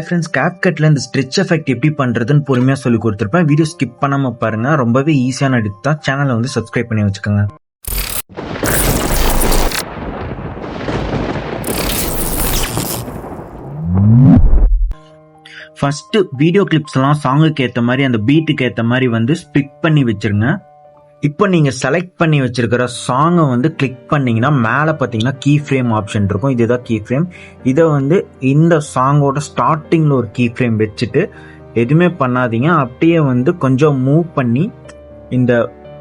Hi friends, CapCutல இந்த stretch effect எப்படி பண்ணுறதுன்னு பொறுமையாக சொல்லி கொடுத்துருப்பேன். வீடியோ ஸ்கிப் பண்ணாமல் பாருங்கள். ரொம்பவே ஈஸியான எடிட் தான். சேனலை வந்து சப்ஸ்கிரைப் பண்ணி வச்சுக்கோங்க. ஃபர்ஸ்ட் வீடியோ கிளிப்ஸ்லாம் சாங்குக்கு ஏற்ற மாதிரி அந்த பீட்டுக்கு ஏற்ற மாதிரி வந்து ஸ்பிக் பண்ணி வச்சிருங்க. இப்போ நீங்கள் செலக்ட் பண்ணி வச்சிருக்கிற சாங்கை வந்து கிளிக் பண்ணிங்கன்னா மேலே பார்த்தீங்கன்னா கீ ஃப்ரேம் ஆப்ஷன் இருக்கும். இதுதான் கீ ஃப்ரேம். இதை வந்து இந்த சாங்கோட ஸ்டார்டிங்கில் ஒரு கீ ஃப்ரேம் வச்சுட்டு எதுவுமே பண்ணாதீங்க. அப்படியே வந்து கொஞ்சம் மூவ் பண்ணி இந்த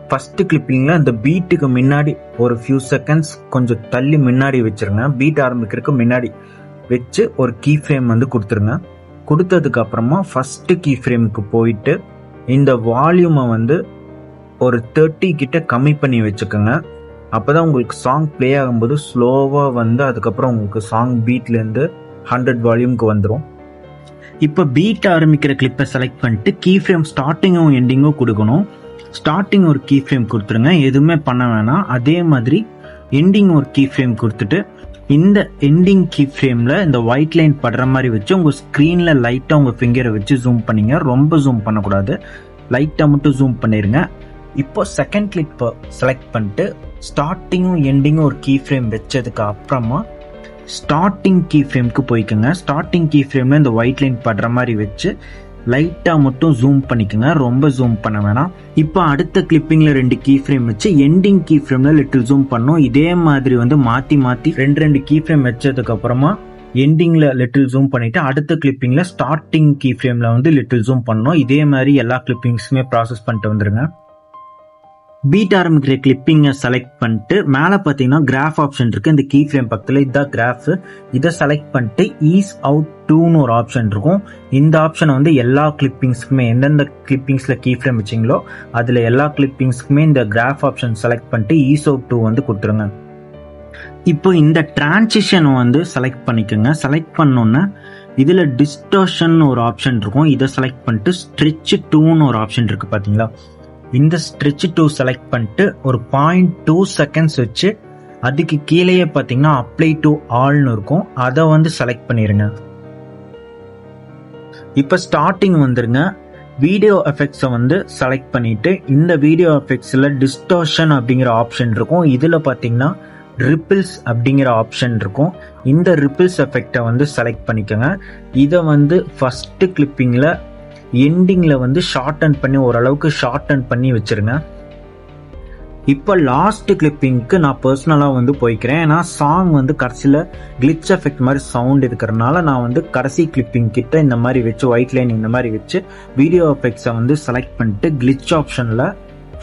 ஃபஸ்ட்டு கிளிப்பிங்கில் இந்த பீட்டுக்கு முன்னாடி ஒரு ஃபியூ செகண்ட்ஸ் கொஞ்சம் தள்ளி முன்னாடி வச்சுருங்க. பீட் ஆரம்பிக்கிறதுக்கு முன்னாடி வச்சு ஒரு கீ ஃப்ரேம் வந்து கொடுத்துருங்க. கொடுத்ததுக்கு அப்புறமா ஃபஸ்ட்டு கீ ஃப்ரேமுக்கு போயிட்டு இந்த வால்யூமை வந்து ஒரு 30 கிட்ட கம்மி பண்ணி வச்சுக்கோங்க. அப்போதான் உங்களுக்கு சாங் ப்ளே ஆகும்போது ஸ்லோவாக வந்து அதுக்கப்புறம் உங்களுக்கு சாங் பீட்லேருந்து 100 வால்யூமுக்கு வந்துடும். இப்போ பீட் ஆரம்பிக்கிற கிளிப்பை செலக்ட் பண்ணிட்டு கீ ஃப்ரேம் ஸ்டார்டிங்கும் எண்டிங்கும் கொடுக்கணும். ஸ்டார்டிங் ஒரு கீ ஃப்ரேம் கொடுத்துருங்க, எதுவுமே பண்ண வேணாம். அதே மாதிரி எண்டிங் ஒரு கீ ஃப்ரேம் கொடுத்துட்டு இந்த எண்டிங் கீ ஃப்ரேமில் இந்த ஒயிட் லைன் படுற மாதிரி வச்சு உங்கள் ஸ்க்ரீனில் லைட்டாக உங்கள் ஃபிங்கரை வச்சு ஜூம் பண்ணிங்க. ரொம்ப ஜூம் பண்ணக்கூடாது, லைட்டாக மட்டும் ஜூம் பண்ணிடுங்க. இப்போ செகண்ட் கிளிப்பை செலக்ட் பண்ணிட்டு ஸ்டார்டிங்கும் எண்டிங்கும் ஒரு கீ ஃப்ரேம் வச்சதுக்கு அப்புறமா ஸ்டார்டிங் கீ ஃப்ரேம்க்கு போய்க்குங்க. ஸ்டார்டிங் கீ ஃப்ரேமில் இந்த ஒயிட் லைன் படுற மாதிரி வச்சு லைட்டாக மட்டும் ஜூம் பண்ணிக்கோங்க, ரொம்ப ஜூம் பண்ண வேணாம். இப்போ அடுத்த கிளிப்பிங்கில் 2 கீ ஃப்ரேம் வச்சு எண்டிங் கீ ஃப்ரேமில் லிட்டில் ஜூம் பண்ணோம். இதே மாதிரி வந்து மாற்றி மாற்றி 2 கீ ஃப்ரேம் வச்சதுக்கு அப்புறமா எண்டிங்கில் லிட்டில் ஜூம் பண்ணிவிட்டு அடுத்த கிளிப்பிங்கில் ஸ்டார்டிங் கீ ஃப்ரேமில் வந்து லிட்டில் ஜூம் பண்ணோம். இதே மாதிரி எல்லா கிளிப்பிங்ஸுமே ப்ராசஸ் பண்ணிட்டு வந்துடுங்க. பீட் ஆரம்பிக்கிற கிளிப்பிங்கை செலக்ட் பண்ணிட்டு மேலே பார்த்தீங்கன்னா கிராஃப் ஆப்ஷன் இருக்குது. இந்த கீ ஃப்ரேம் பக்கத்தில் இதுதான் கிராஃப். இதை செலக்ட் பண்ணிட்டு ஈஸ் அவுட் டூன்னு ஒரு ஆப்ஷன் இருக்கும். இந்த ஆப்ஷனை வந்து எல்லா கிளிப்பிங்ஸ்க்குமே எந்தெந்த கிளிப்பிங்ஸில் கீ ஃப்ரேம் வச்சிங்களோ அதில் எல்லா கிளிப்பிங்ஸ்க்குமே இந்த கிராஃப் ஆப்ஷன் செலக்ட் பண்ணிட்டு ஈஸ் அவுட் 2 வந்து கொடுத்துருங்க. இப்போ இந்த டிரான்சிஷனை வந்து செலக்ட் பண்ணிக்கோங்க. செலக்ட் பண்ணோன்னே இதில் டிஸ்டோர்ஷன் ஒரு ஆப்ஷன் இருக்கும். இதை செலக்ட் பண்ணிட்டு ஸ்ட்ரெச் 2ன்னு ஒரு ஆப்ஷன் இருக்குது பார்த்தீங்களா. இந்த ஸ்ட்ரெச் 2 செலக்ட் பண்ணிட்டு ஒரு 0.2 செகண்ட்ஸ் வச்சு அதுக்கு கீழேயே பார்த்தீங்கன்னா அப்ளை டு ஆல்னு இருக்கும். அதை வந்து செலக்ட் பண்ணிடுங்க. இப்போ ஸ்டார்டிங் வந்துருங்க. வீடியோ எஃபெக்ட்ஸை வந்து செலக்ட் பண்ணிட்டு இந்த வீடியோ எஃபெக்ட்ஸில் டிஸ்டோர்ஷன் அப்படிங்கிற ஆப்ஷன் இருக்கும். இதில் பார்த்தீங்கன்னா ரிப்பிள்ஸ் அப்படிங்கிற ஆப்ஷன் இருக்கும். இந்த ரிப்பிள்ஸ் எஃபெக்டை வந்து செலக்ட் பண்ணிக்கோங்க. இதை வந்து ஃபஸ்ட்டு கிளிப்பிங்கில் எண்டிங்கில் வந்து ஷார்டன் பண்ணி ஓரளவுக்கு ஷார்டன் பண்ணி வச்சுருங்க. இப்போ லாஸ்ட் கிளிப்பிங்க்கு நான் பர்சனலாக வந்து போய்க்கிறேன். ஏன்னா சாங் வந்து கடைசியில் கிளிச் எஃபெக்ட் மாதிரி சவுண்ட் இருக்கிறனால நான் வந்து கடைசி கிளிப்பிங் கிட்ட இந்த மாதிரி வச்சு ஒயிட் லைன் இந்த மாதிரி வச்சு வீடியோ எஃபெக்ட்ஸை வந்து செலக்ட் பண்ணிட்டு கிளிச் ஆப்ஷனில்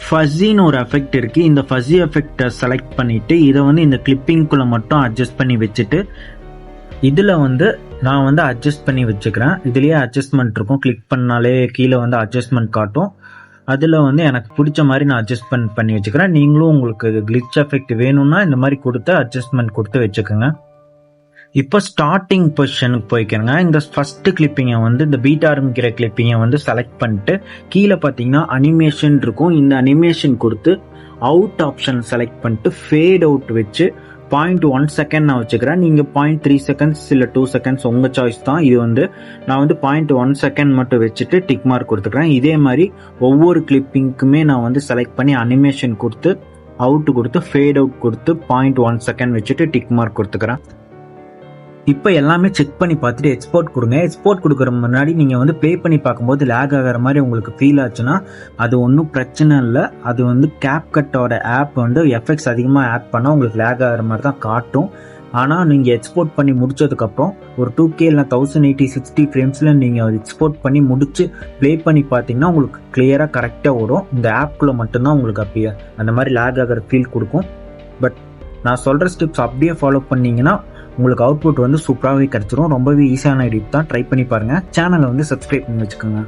ஃபஸின்னு ஒரு எஃபெக்ட் இருக்குது. இந்த ஃபஸி எஃபெக்டை செலக்ட் பண்ணிவிட்டு இதை வந்து இந்த கிளிப்பிங்குள்ளே மட்டும் அட்ஜஸ்ட் பண்ணி வச்சுட்டு இதில் வந்து நான் வந்து அட்ஜஸ்ட் பண்ணி வச்சுக்கிறேன். இதுலேயே அட்ஜஸ்ட்மெண்ட் இருக்கும். கிளிக் பண்ணாலே கீழே வந்து அட்ஜஸ்ட்மெண்ட் காட்டும். அதில் வந்து எனக்கு பிடிச்ச மாதிரி நான் அட்ஜஸ்ட்மெண்ட் பண்ணி வச்சுக்கிறேன். நீங்களும் உங்களுக்கு கிளிச் எஃபெக்ட் வேணும்னா இந்த மாதிரி கொடுத்து அட்ஜஸ்ட்மெண்ட் கொடுத்து வச்சுக்கோங்க. இப்போ ஸ்டார்டிங் பொசிஷனுக்கு போய்க்கிறேங்க. இந்த ஃபஸ்ட்டு கிளிப்பிங்கை வந்து இந்த பீட் ஆரம்பிக்கிற கிளிப்பிங்கை வந்து செலக்ட் பண்ணிட்டு கீழே பார்த்தீங்கன்னா அனிமேஷன் இருக்கும். இந்த அனிமேஷன் கொடுத்து அவுட் ஆப்ஷன் செலக்ட் பண்ணிட்டு ஃபேட் அவுட் வச்சு 0.1 செகண்ட் நான் வச்சுக்கிறேன். நீங்கள் 0.3 செகண்ட்ஸ் இல்லை 2 செகண்ட்ஸ் உங்கள் சாய்ஸ் தான். இது வந்து நான் வந்து 0.1 செகண்ட் மட்டும் வச்சுட்டு டிக் மார்க் கொடுத்துக்கிறேன். இதே மாதிரி ஒவ்வொரு கிளிப்பிங்க்குமே நான் வந்து செலக்ட் பண்ணி அனிமேஷன் கொடுத்து அவுட் கொடுத்து ஃபேட் அவுட் கொடுத்து 0.1 செகண்ட் வச்சுட்டு டிக் மார்க் கொடுத்துக்கிறேன். இப்போ எல்லாமே செக் பண்ணி பார்த்துட்டு எக்ஸ்போர்ட் கொடுங்க. எக்ஸ்போர்ட் கொடுக்குற முன்னாடி நீங்கள் வந்து ப்ளே பண்ணி பார்க்கும்போது லேக் ஆகிற மாதிரி உங்களுக்கு ஃபீல் ஆச்சுன்னா அது ஒன்றும் பிரச்சனை இல்லை. அது வந்து CapCutோட ஆப் வந்து எஃபெக்ட்ஸ் அதிகமாக ஆட் பண்ணால் உங்களுக்கு லேக் ஆகிற மாதிரி தான் காட்டும். ஆனால் நீங்கள் எக்ஸ்போர்ட் பண்ணி முடிச்சதுக்கப்புறம் ஒரு 2K இல்லை 1080 60 ஃப்ரேம்ஸில் நீங்கள் எக்ஸ்போர்ட் பண்ணி முடிச்சு ப்ளே பண்ணி பார்த்தீங்கன்னா உங்களுக்கு கிளியராக கரெக்டாக வரும். இந்த ஆப்குள்ளே மட்டும்தான் உங்களுக்கு அப்படியே அந்த மாதிரி லேக் ஆகிற ஃபீல் கொடுக்கும். பட் நான் சொல்கிற ஸ்டெப்ஸ் அப்படியே ஃபாலோ பண்ணிங்கன்னா உங்களுக்கு அவுட்புட் வந்து சூப்பராகவே கிடச்சிரும். ரொம்பவே ஈஸியான எடிட் தான். ட்ரை பண்ணி பாருங்கள். சேனலை வந்து சப்ஸ்கிரைப் பண்ணி வச்சுக்கோங்க.